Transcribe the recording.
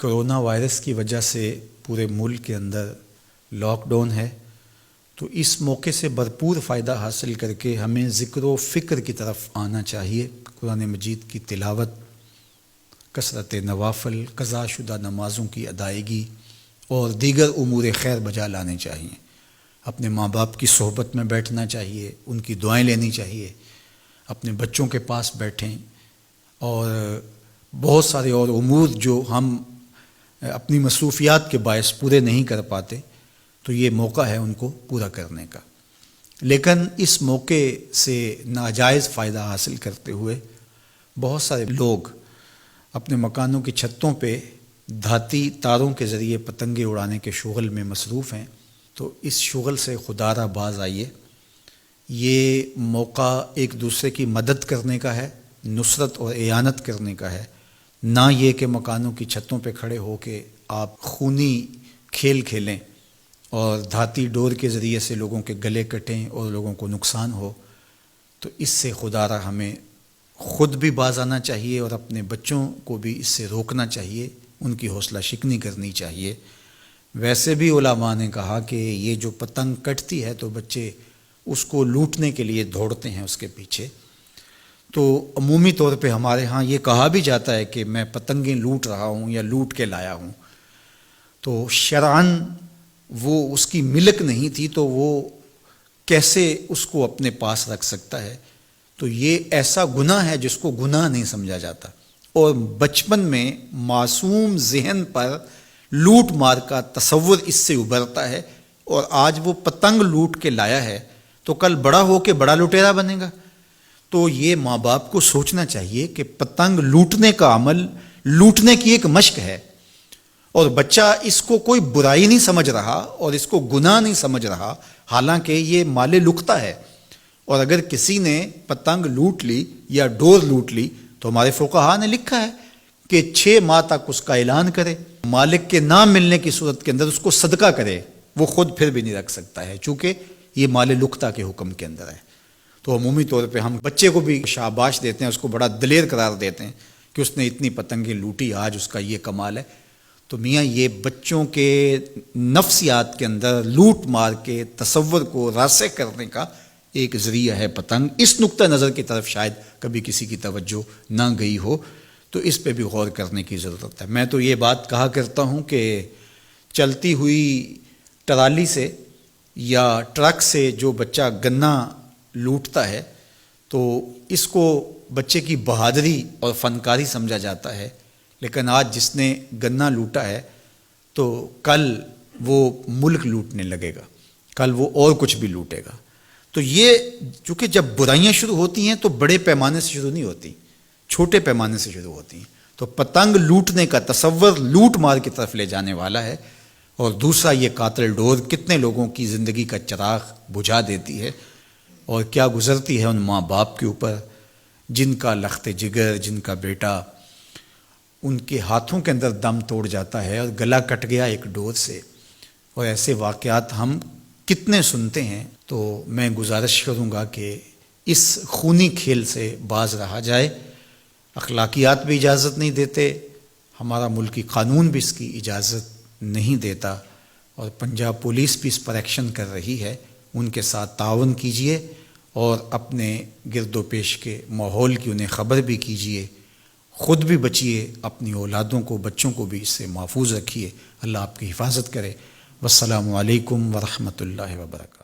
Corona virus کی وجہ سے پورے ملک کے اندر لاک ڈاؤن ہے، تو اس موقع سے بھرپور فائدہ حاصل کر کے ہمیں ذکر و فکر کی طرف آنا چاہیے۔ قرآن مجید کی تلاوت، کثرت نوافل، قضا شدہ نمازوں کی ادائیگی اور دیگر امور خیر بجا لانے چاہیے۔ اپنے ماں باپ کی صحبت میں بیٹھنا چاہیے، ان کی دعائیں لینی چاہیے، اپنے بچوں کے پاس بیٹھیں، اور بہت سارے اور امور جو ہم اپنی مصروفیات کے باعث پورے نہیں کر پاتے، تو یہ موقع ہے ان کو پورا کرنے کا۔ لیکن اس موقع سے ناجائز فائدہ حاصل کرتے ہوئے بہت سارے لوگ اپنے مکانوں کی چھتوں پہ دھاتی تاروں کے ذریعے پتنگیں اڑانے کے شغل میں مصروف ہیں، تو اس شغل سے خدا را باز آئیے۔ یہ موقع ایک دوسرے کی مدد کرنے کا ہے، نصرت اور اعانت کرنے کا ہے، نہ یہ کہ مکانوں کی چھتوں پہ کھڑے ہو کے آپ خونی کھیل کھیلیں اور دھاتی ڈور کے ذریعے سے لوگوں کے گلے کٹیں اور لوگوں کو نقصان ہو۔ تو اس سے خدا را ہمیں خود بھی باز آنا چاہیے اور اپنے بچوں کو بھی اس سے روکنا چاہیے، ان کی حوصلہ شکنی کرنی چاہیے۔ ویسے بھی علماء نے کہا کہ یہ جو پتنگ کٹتی ہے تو بچے اس کو لوٹنے کے لیے دوڑتے ہیں اس کے پیچھے، تو عمومی طور پہ ہمارے ہاں یہ کہا بھی جاتا ہے کہ میں پتنگیں لوٹ رہا ہوں یا لوٹ کے لایا ہوں، تو شرعاً وہ اس کی ملک نہیں تھی، تو وہ کیسے اس کو اپنے پاس رکھ سکتا ہے؟ تو یہ ایسا گناہ ہے جس کو گناہ نہیں سمجھا جاتا، اور بچپن میں معصوم ذہن پر لوٹ مار کا تصور اس سے ابھرتا ہے، اور آج وہ پتنگ لوٹ کے لایا ہے تو کل بڑا ہو کے بڑا لٹیرا بنے گا۔ تو یہ ماں باپ کو سوچنا چاہیے کہ پتنگ لوٹنے کا عمل لوٹنے کی ایک مشق ہے، اور بچہ اس کو کوئی برائی نہیں سمجھ رہا اور اس کو گناہ نہیں سمجھ رہا، حالانکہ یہ مال لقطہ ہے۔ اور اگر کسی نے پتنگ لوٹ لی یا ڈور لوٹ لی تو ہمارے فقہا نے لکھا ہے کہ 6 ماہ تک اس کا اعلان کرے، مالک کے نہ ملنے کی صورت کے اندر اس کو صدقہ کرے، وہ خود پھر بھی نہیں رکھ سکتا ہے، چونکہ یہ مال لقطہ کے حکم کے اندر ہے۔ تو عمومی طور پہ ہم بچے کو بھی شاباش دیتے ہیں، اس کو بڑا دلیر قرار دیتے ہیں کہ اس نے اتنی پتنگیں لوٹی، آج اس کا یہ کمال ہے۔ تو میاں یہ بچوں کے نفسیات کے اندر لوٹ مار کے تصور کو راسخ کرنے کا ایک ذریعہ ہے پتنگ۔ اس نقطہ نظر کی طرف شاید کبھی کسی کی توجہ نہ گئی ہو، تو اس پہ بھی غور کرنے کی ضرورت ہے۔ میں تو یہ بات کہا کرتا ہوں کہ چلتی ہوئی ٹرالی سے یا ٹرک سے جو بچہ گنا لوٹتا ہے تو اس کو بچے کی بہادری اور فنکاری سمجھا جاتا ہے، لیکن آج جس نے گنا لوٹا ہے تو کل وہ ملک لوٹنے لگے گا، کل وہ اور کچھ بھی لوٹے گا۔ تو یہ چونکہ جب برائیاں شروع ہوتی ہیں تو بڑے پیمانے سے شروع نہیں ہوتی، چھوٹے پیمانے سے شروع ہوتی ہیں۔ تو پتنگ لوٹنے کا تصور لوٹ مار کی طرف لے جانے والا ہے، اور دوسرا یہ قاتل ڈور کتنے لوگوں کی زندگی کا چراغ بجھا دیتی ہے، اور کیا گزرتی ہے ان ماں باپ کے اوپر جن کا لخت جگر، جن کا بیٹا ان کے ہاتھوں کے اندر دم توڑ جاتا ہے اور گلا کٹ گیا ایک ڈور سے۔ اور ایسے واقعات ہم کتنے سنتے ہیں۔ تو میں گزارش کروں گا کہ اس خونی کھیل سے باز رہا جائے۔ اخلاقیات بھی اجازت نہیں دیتے، ہمارا ملکی قانون بھی اس کی اجازت نہیں دیتا، اور پنجاب پولیس بھی اس پر ایکشن کر رہی ہے۔ ان کے ساتھ تعاون کیجیے اور اپنے گرد و پیش کے ماحول کی انہیں خبر بھی کیجیے، خود بھی بچیے، اپنی اولادوں کو، بچوں کو بھی اس سے محفوظ رکھیے۔ اللہ آپ کی حفاظت کرے۔ والسلام علیکم ورحمۃ اللہ وبرکاتہ۔